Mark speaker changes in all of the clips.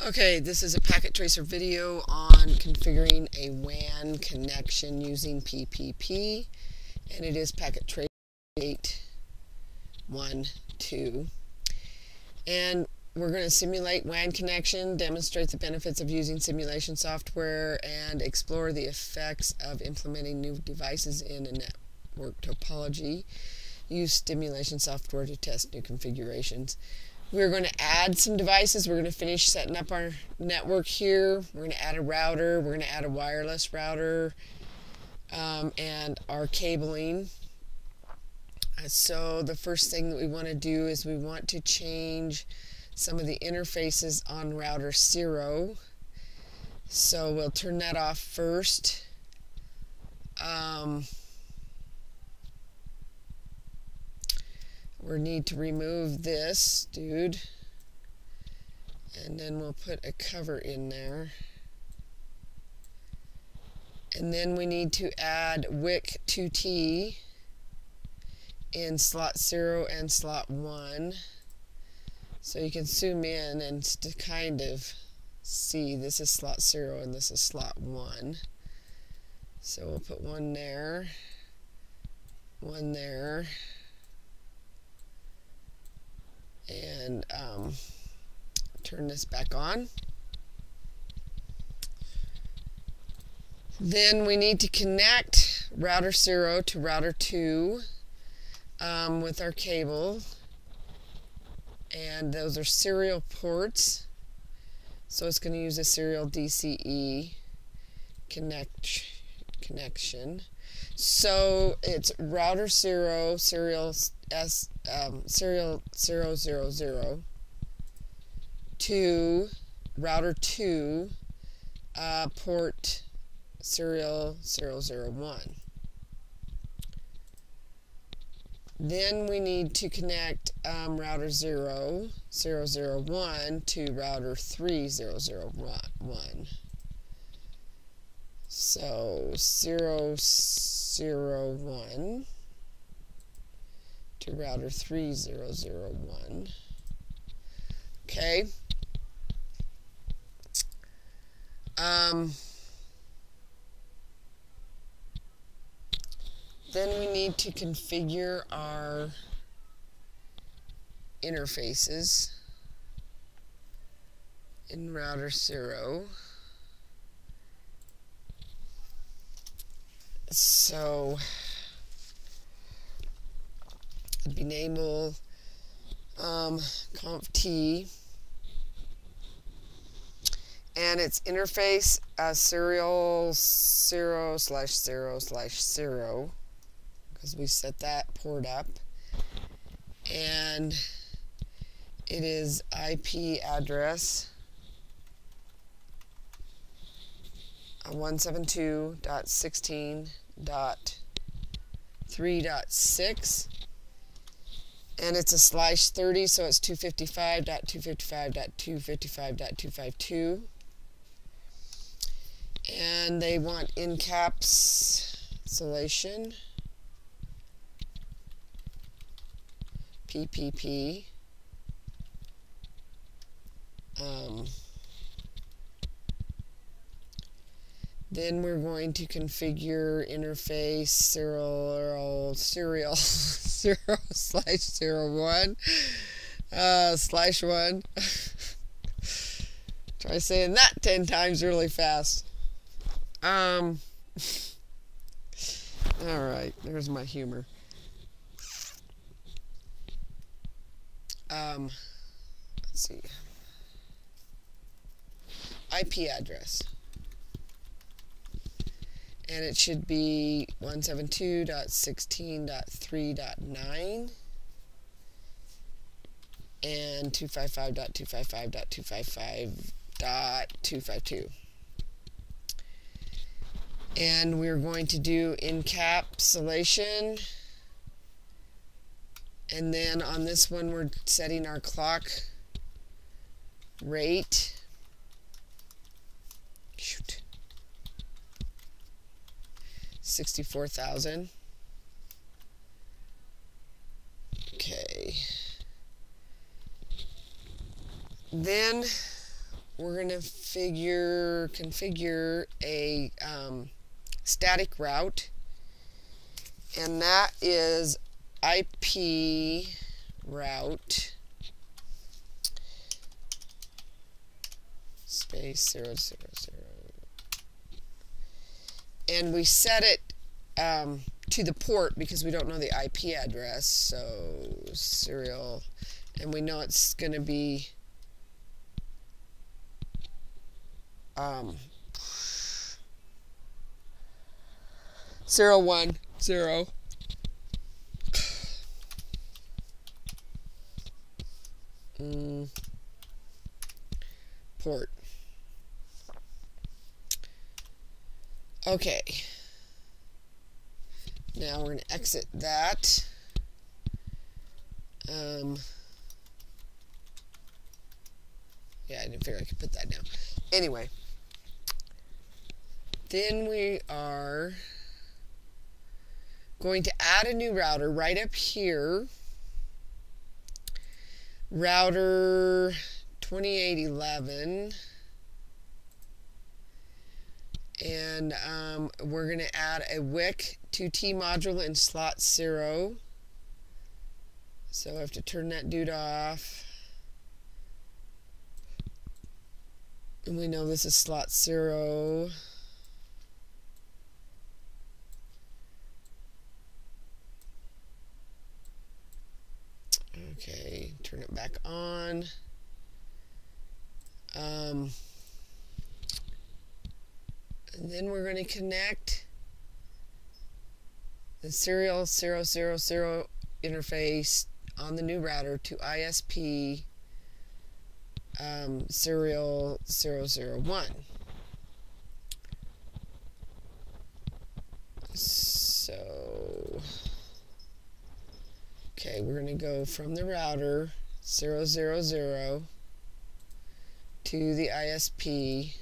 Speaker 1: Okay, this is a packet tracer video on configuring a WAN connection using PPP, and it is packet tracer 812. And we're going to simulate WAN connection, demonstrate the benefits of using simulation software, and explore the effects of implementing new devices in a network topology. Use simulation software to test new configurations. We're going to add some devices. We're going to finish setting up our network here. We're going to add a router. We're going to add a wireless router and our cabling. So the first thing that we want to do is we want to change some of the interfaces on router 0. So we'll turn that off first. We need to remove this dude, and then we'll put a cover in there, and then we need to add WIC 2T in slot 0 and slot 1, so you can zoom in and to kind of see this is slot 0 and this is slot 1. So we'll put one there, and turn this back on. Then we need to connect router 0 to router 2 with our cable, and those are serial ports, so it's going to use a serial DCE connection. So it's router 0 serial 000 to router 2 port serial 001. Then we need to connect router 001 to router 3001. So 001 to router 3001. Okay. Then we need to configure our interfaces in router 0. So it'd be enable conf-t, and its interface serial 0/0/0, because we set that port up, and it is IP address 172.16.3.6, and it's a /30, so it's 255.255.255.252, and they want encapsulation PPP. Then we're going to configure interface serial 0/01 /1. Try saying that 10 times really fast. Alright, there's my humor. Let's see. IP address. And it should be 172.16.3.9 and 255.255.255.252. And we're going to do encapsulation. And then on this one, we're setting our clock rate. Shoot. 64,000. Okay. Then we're going to configure a static route, and that is IP route space 000, and we set it to the port because we don't know the IP address, so serial, and we know it's going to be 010 port. Okay. Now we're going to exit that. Yeah, I didn't figure I could put that down. Anyway. Then we are going to add a new router right up here. Router 2811. And we're going to add a WIC 2T module in slot 0. So I have to turn that dude off. And we know this is slot 0. Okay, turn it back on. And then we're going to connect the serial 000 interface on the new router to ISP serial 001. So, okay, we're going to go from the router 000 to the ISP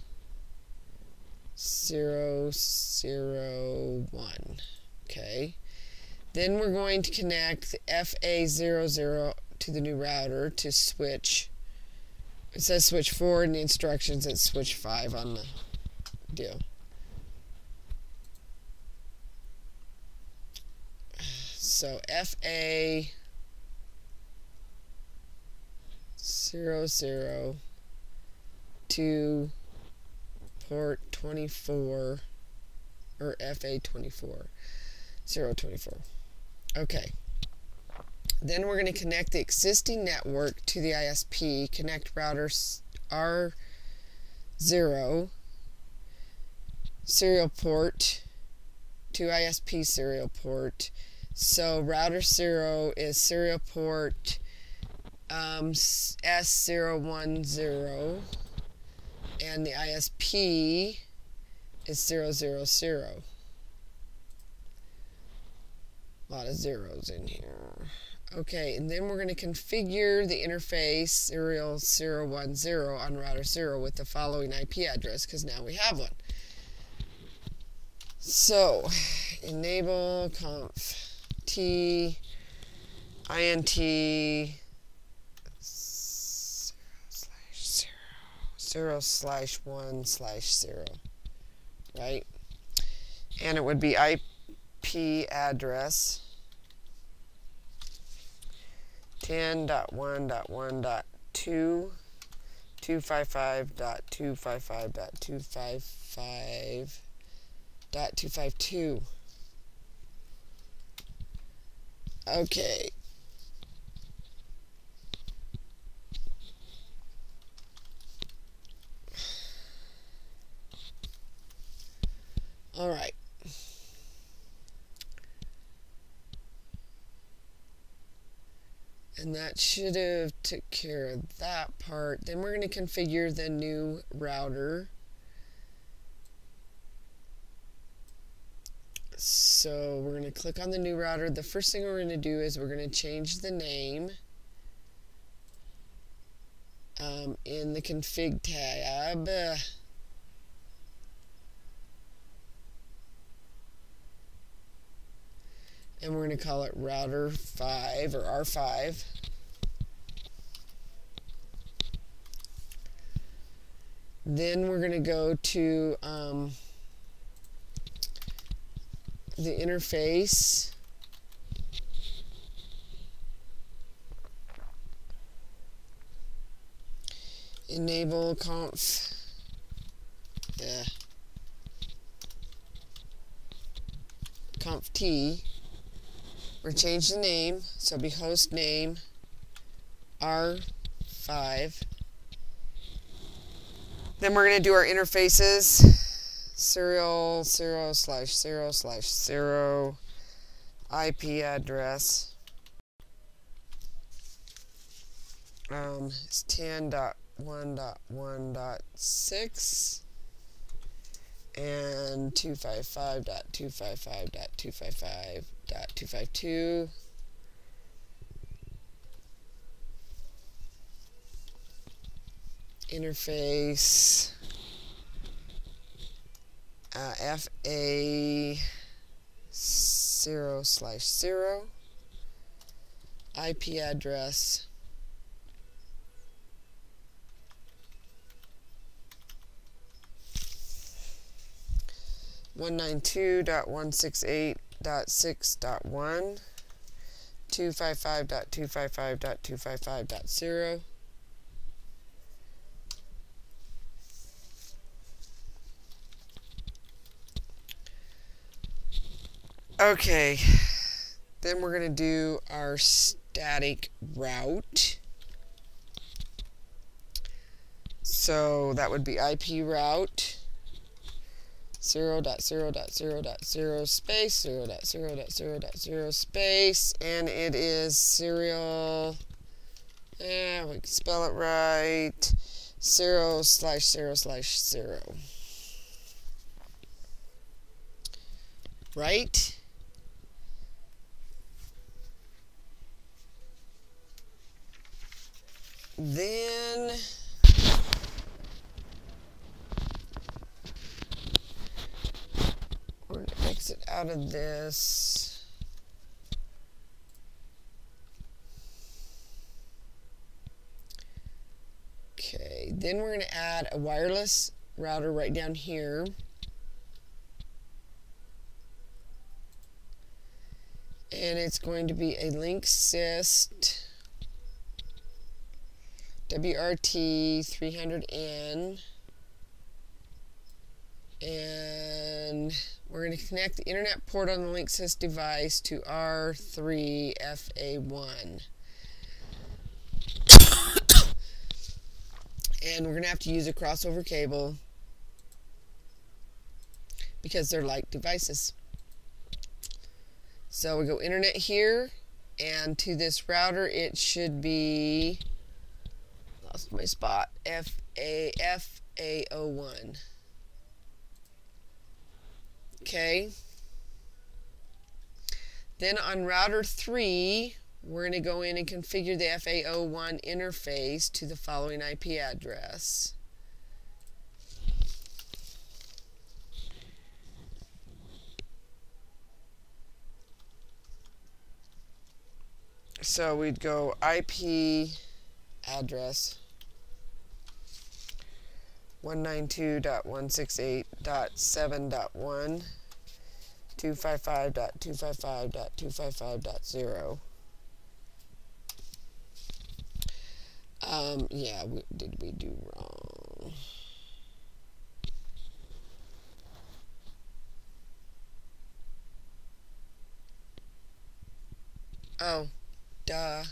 Speaker 1: 001. Okay. Then we're going to connect the FA00 to the new router to switch. It says switch 4 in the instructions. It's switch 5 on the deal. So FA00 to port 24, or FA24, 024. Okay. Then we're going to connect the existing network to the ISP, connect router R0 serial port to ISP serial port. So router 0 is serial port S010, and the ISP is 000. A lot of zeros in here. Okay, and then we're going to configure the interface serial 010 on router 0 with the following IP address, because now we have one. So, enable conf t int 0/1/0, right? And it would be IP address 10.1.1.2 255.255.255.252. Okay. All right. And that should have took care of that part. Then we're going to configure the new router. So we're going to click on the new router. The first thing we're going to do is we're going to change the name in the config tab. And we're going to call it router 5 or R5. Then we're going to go to the interface. Enable conf. Conf T. We're change the name, so it'll be host name R5. Then we're going to do our interfaces. Serial 0/0/0 IP address. It's 10.1.1.6 and 255.255.255.252. Interface FA 0/0 IP address 192.168.6.1 255.255.255.0. Okay, then we're going to do our static route. So that would be IP route 0.0.0.0 space 0.0.0.0 space, and it is serial, we can spell it right, 0/0/0. Right? Then we're going to exit out of this. Okay, then we're going to add a wireless router right down here. And it's going to be a Linksys WRT 300N, and we're going to connect the internet port on the Linksys device to R3FA1. And we're going to have to use a crossover cable because they're like devices. So we go internet here, and to this router it should be, lost my spot, FA01. Okay. Then on router 3, we're going to go in and configure the FA01 interface to the following IP address. So we'd go IP address 192.168.7.1 255.255.255.0. Yeah, did we do wrong? Oh, duh.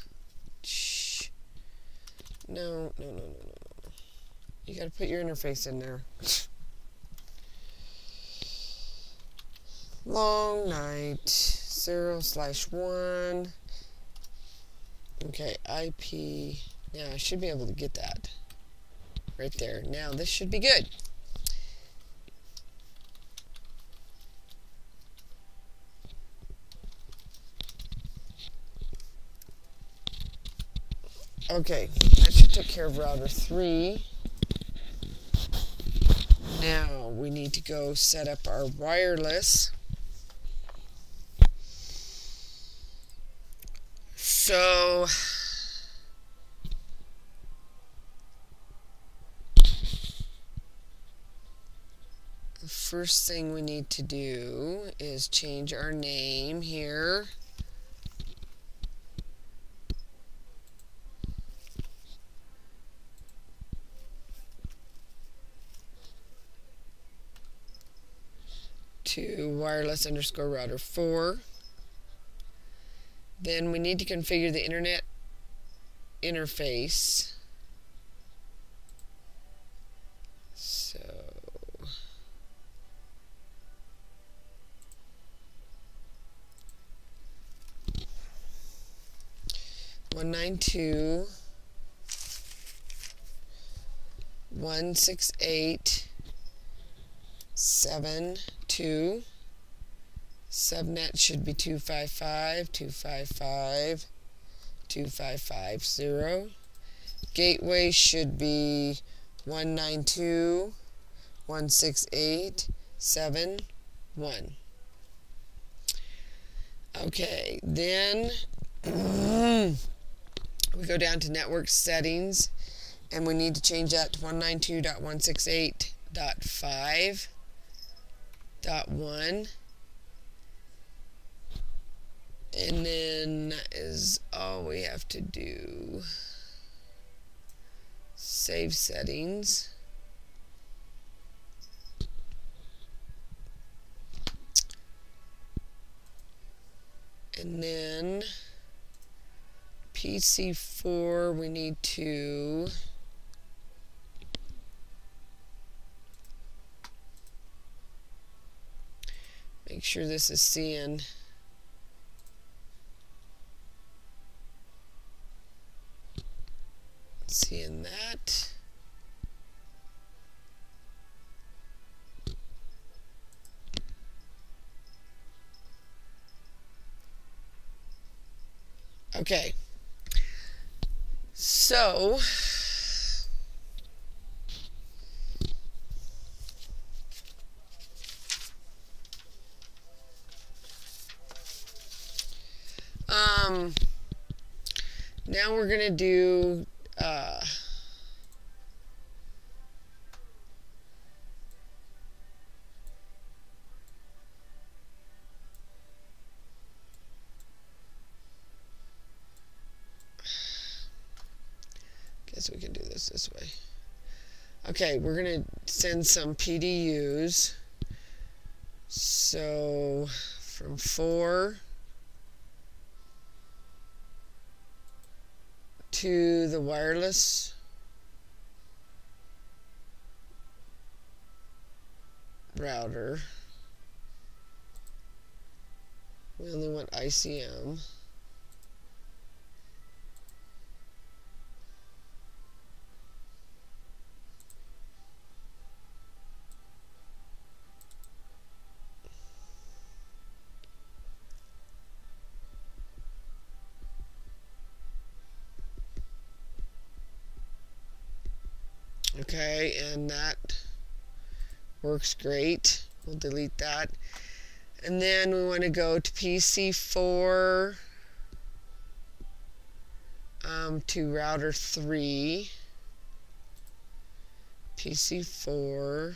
Speaker 1: Shh. No. You gotta put your interface in there. Long night 0/1. Okay, IP. Now I should be able to get that right there. Now this should be good. Okay, that should take care of router 3. Now we need to go set up our wireless. So the first thing we need to do is change our name here. To wireless_router 4. Then we need to configure the internet interface. So 192.168.7.2. Subnet should be 255.255.255.0. Gateway should be 192.168.7.1. Okay, then we go down to network settings, and we need to change that to 192.168.5.1. And then that is all we have to do. Save settings. And then PC4, we need to make sure this is seeing that. Okay, so now we're going to do guess we can do this way. Okay, we're going to send some PDUs. So from 4 to the wireless router. We only want ICM. Okay, and that works great. We'll delete that. And then we want to go to PC4 to router 3. PC4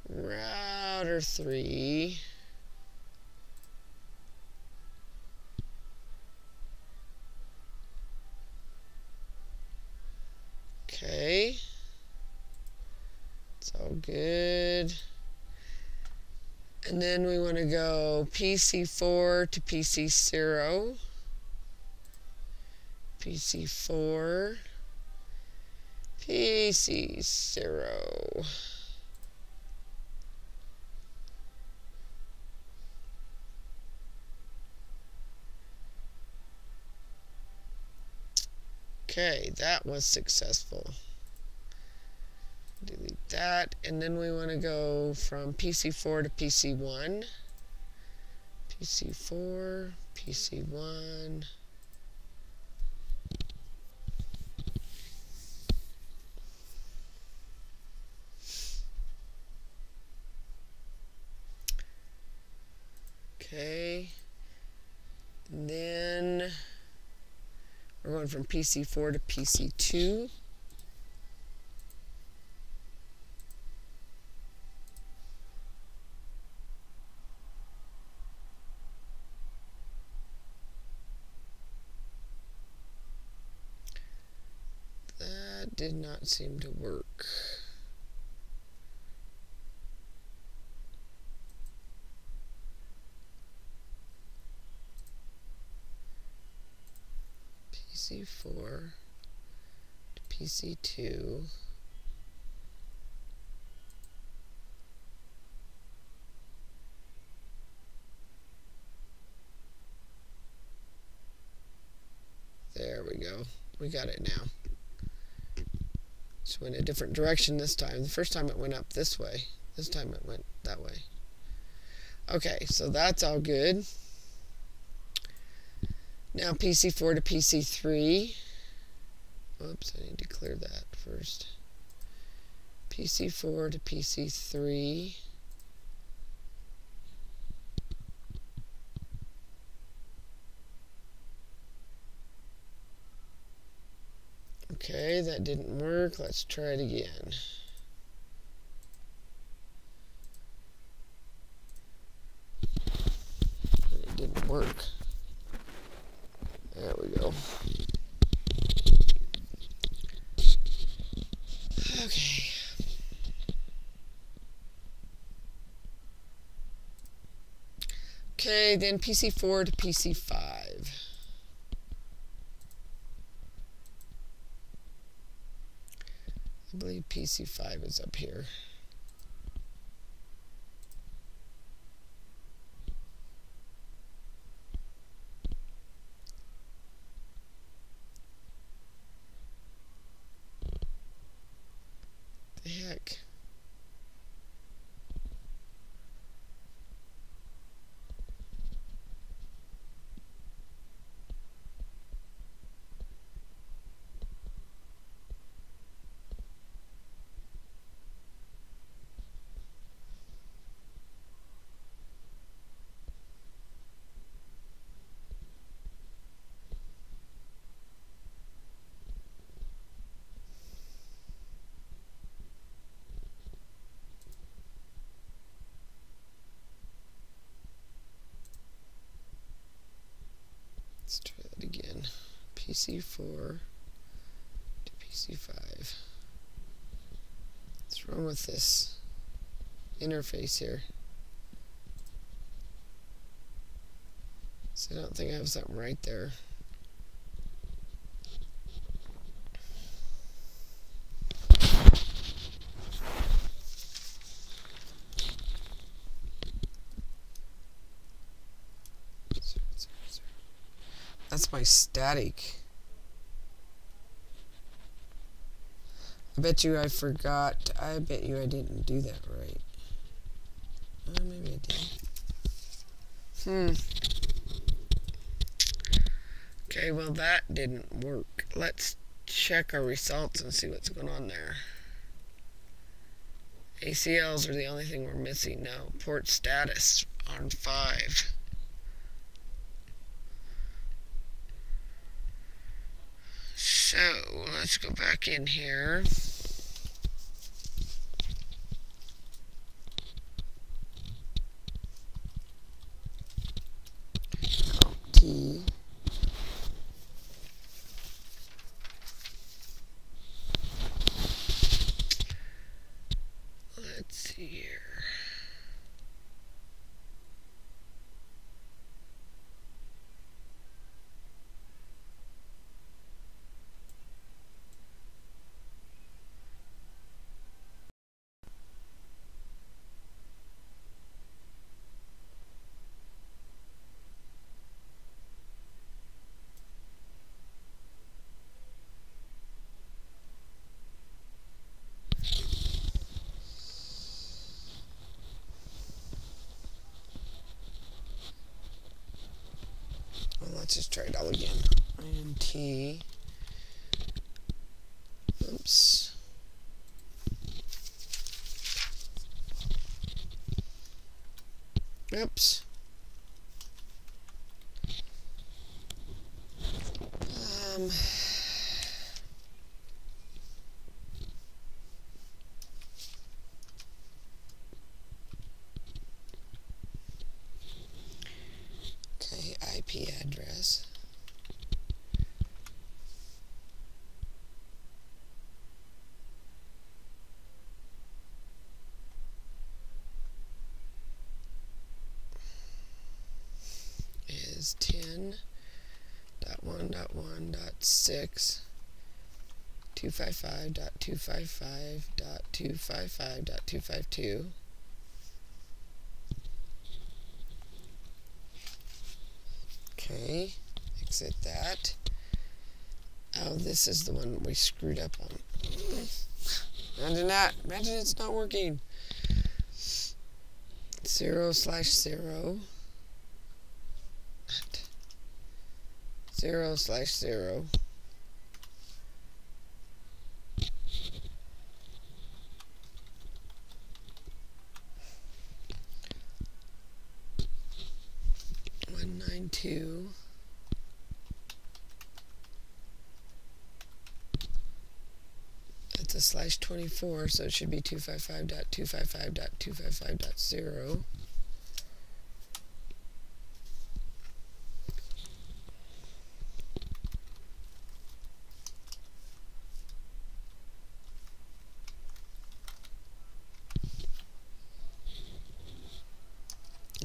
Speaker 1: router 3. Okay, it's all good. And then we want to go PC4 to PC0. PC4, PC0. Okay, that was successful. Delete that, and then we want to go from PC4 to PC1. PC4, PC1. Okay, and then we're going from PC4 to PC2. That did not seem to work. PC4 to PC2. There we go. We got it now. Just went a different direction this time. The first time it went up this way. This time it went that way. Okay, so that's all good. Now PC4 to PC3. Oops, I need to clear that first. PC4 to PC3. Okay, that didn't work. Let's try it again. It didn't work. There we go. Okay. Okay, then PC4 to PC5. I believe PC5 is up here. The heck? Let's try that again. PC4 to PC5. What's wrong with this interface here? So I don't think I have something right there. That's my static. I bet you I forgot. I bet you I didn't do that right. Maybe I did. Okay, well that didn't work. Let's check our results and see what's going on there. ACLs are the only thing we're missing now. Port status on 5. So, let's go back in here. T. Let's see here. Let's just try it all again. INT. Oops. Oops. Okay, IP address. is 10.1.1.6 255.255.255.252. Okay, exit that. Oh, this is the one we screwed up on. Imagine that. Imagine it's not working. 0/0. 0/0. .192. That's a /24, so it should be 255.255.255.0.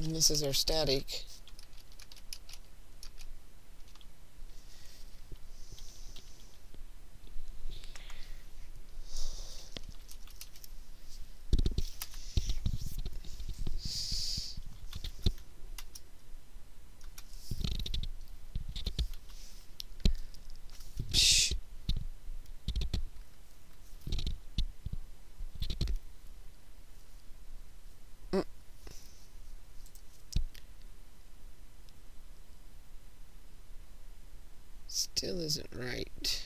Speaker 1: And this is our static. Still isn't right.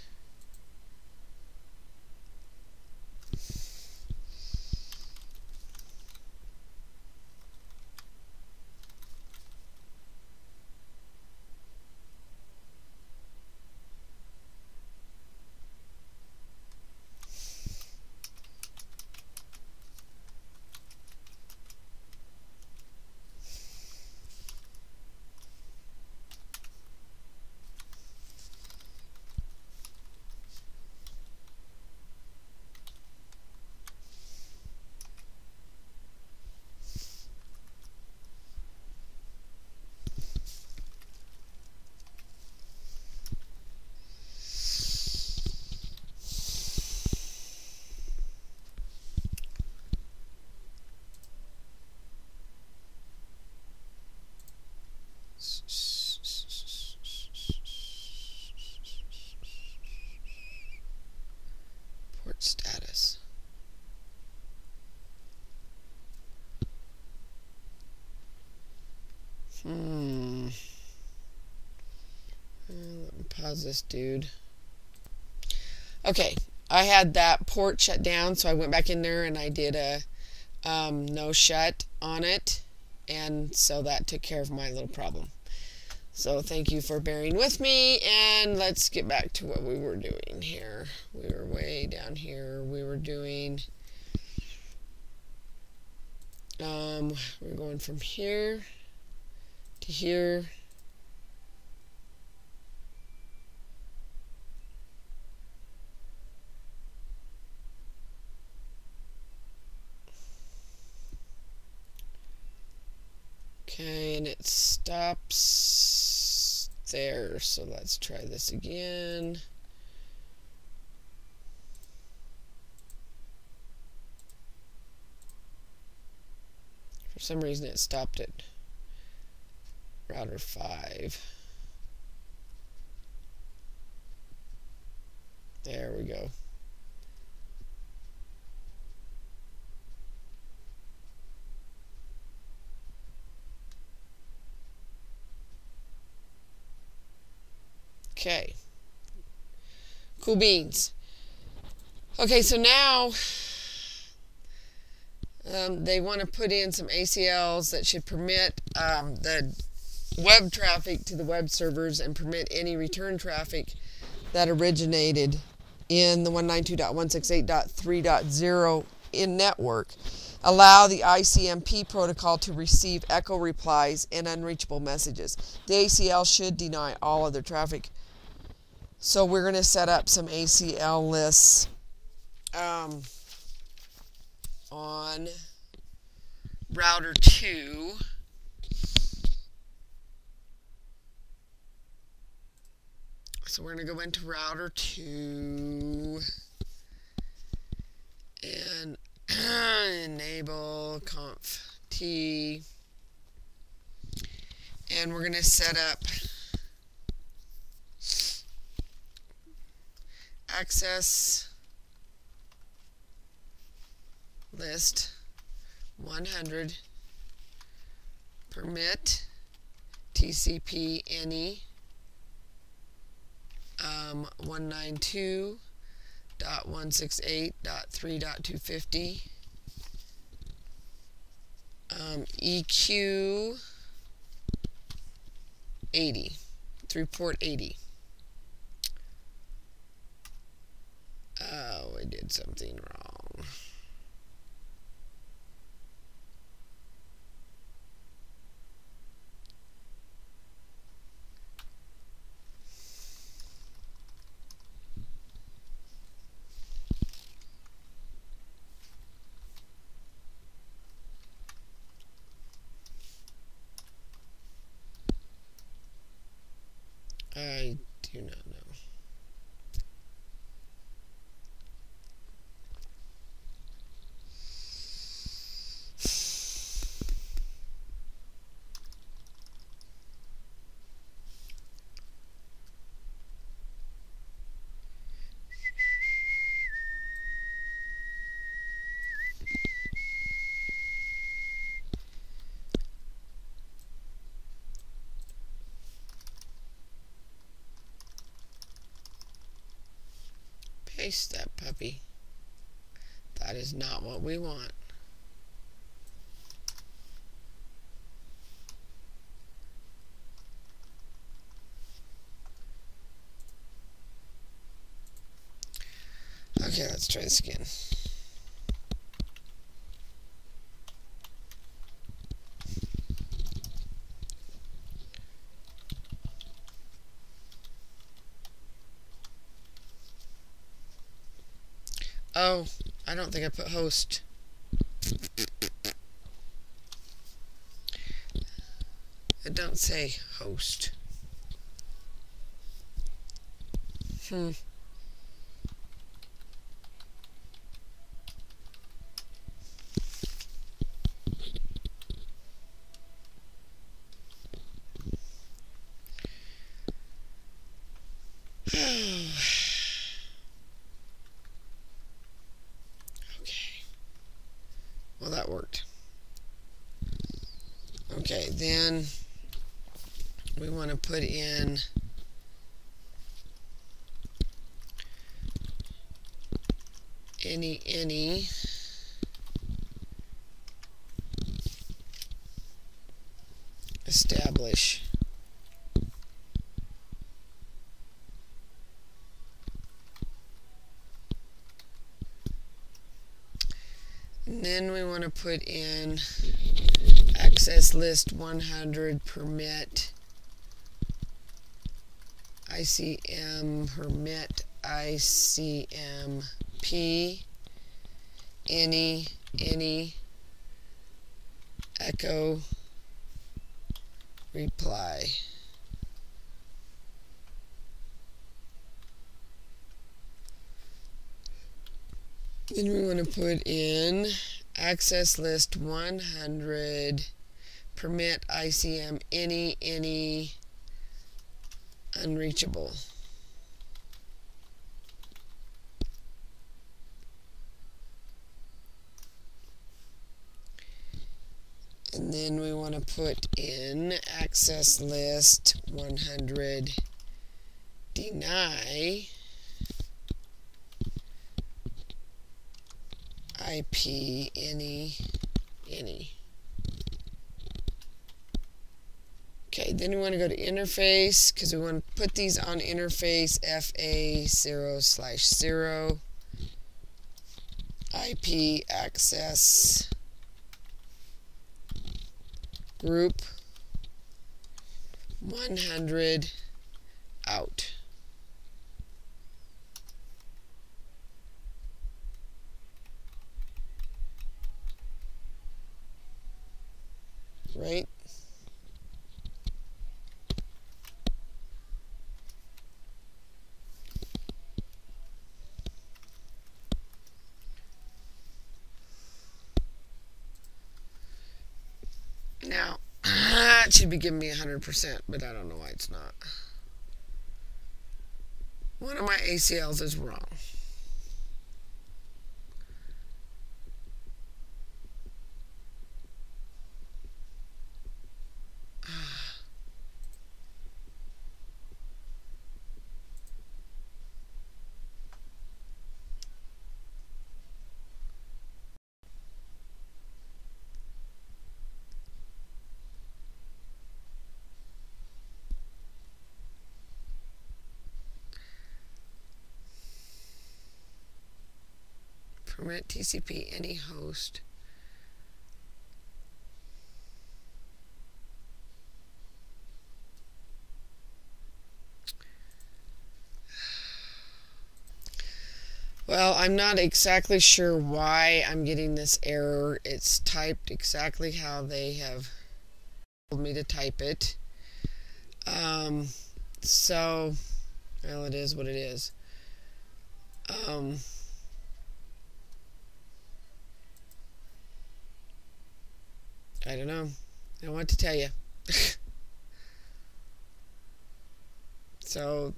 Speaker 1: Port status. Let me pause this, dude. Okay, I had that port shut down, so I went back in there and I did a no shut on it, and so that took care of my little problem. So thank you for bearing with me, and let's get back to what we were doing here. We were way down here. We were doing we're going from here to here. Okay, and it stops there, so let's try this again. For some reason it stopped at router 5. There we go. Okay. Cool beans. Okay, so now they want to put in some ACLs that should permit the web traffic to the web servers and permit any return traffic that originated in the 192.168.3.0 in network. Allow the ICMP protocol to receive echo replies and unreachable messages. The ACL should deny all other traffic. So we're going to set up some ACL lists on router 2. So we're going to go into router 2 and enable conf t, and we're going to set up access list 100 permit TCP any 192.168.3.250 EQ 80 through port 80. Oh, I did something wrong. I do not know. Paste that puppy. That is not what we want. Okay, let's try this again. Oh, I don't think I put host. It don't say host. Well, that worked. Okay, then we want to put in any establish and then we want to put in access list 100 permit ICM permit ICMP any echo reply. Then we want to put in access list 100 permit ICM any unreachable. And then we want to put in access list 100 deny IP any. Okay, then we want to go to interface because we want to put these on interface FA0/0 IP access group 100 out. Right? should be giving me 100%, but I don't know why it's not. One of my ACLs is wrong. Permit TCP any host. Well, I'm not exactly sure why I'm getting this error. It's typed exactly how they have told me to type it. So, well, it is what it is. I don't know. I don't know what to tell you. So,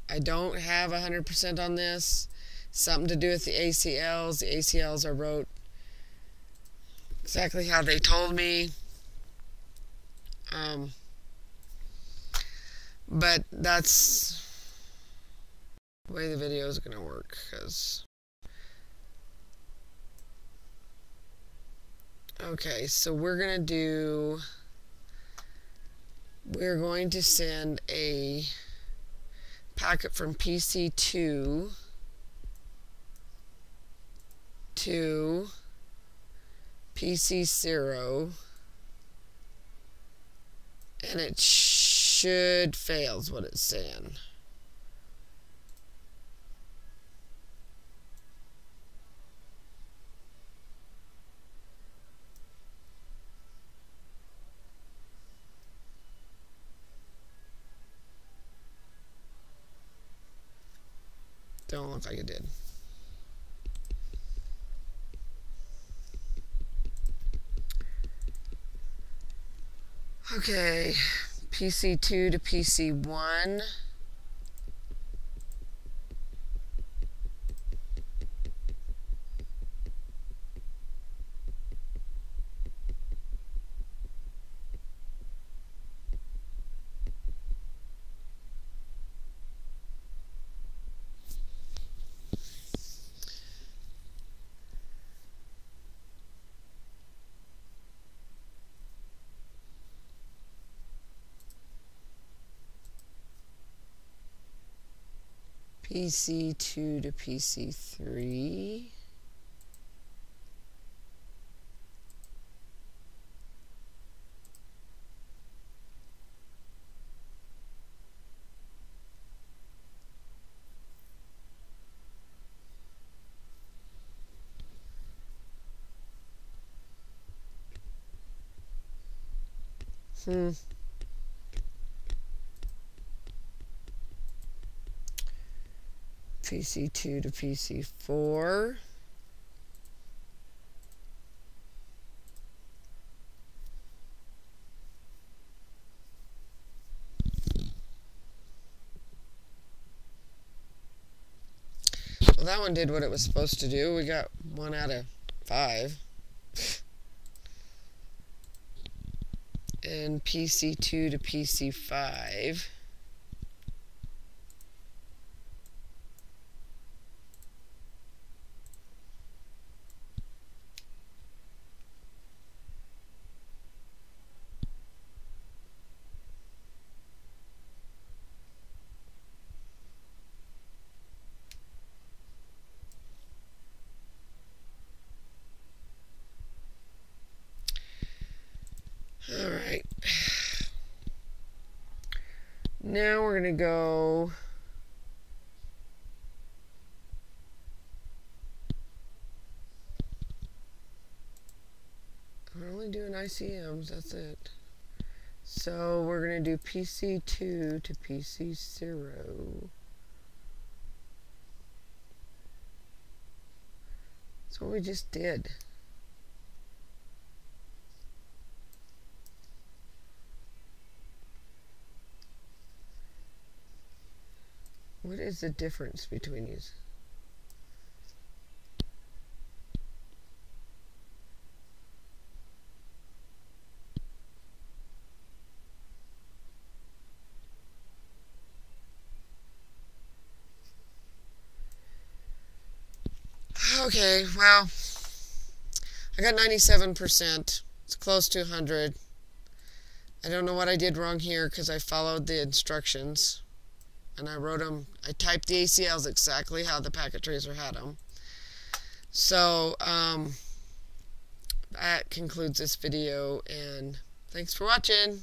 Speaker 1: I don't have 100% on this. Something to do with the ACLs. The ACLs are wrote exactly how they told me. But that's the way the video is going to work. Okay, so we're going to send a packet from PC2 to PC0, and it should fail is what it's saying. Don't look like it did. Okay, PC2 to PC1. PC2 to PC3. PC2 to PC4. Well, that one did what it was supposed to do. We got 1 out of 5. And PC2 to PC5. Alright. Now we're going to go we're only doing ICMs, that's it. So we're going to do PC2 to PC0. That's what we just did. What is the difference between these? Okay, well, I got 97%. It's close to 100. I don't know what I did wrong here because I followed the instructions and I wrote them. I typed the ACLs exactly how the packet tracer had them. So that concludes this video, and thanks for watching.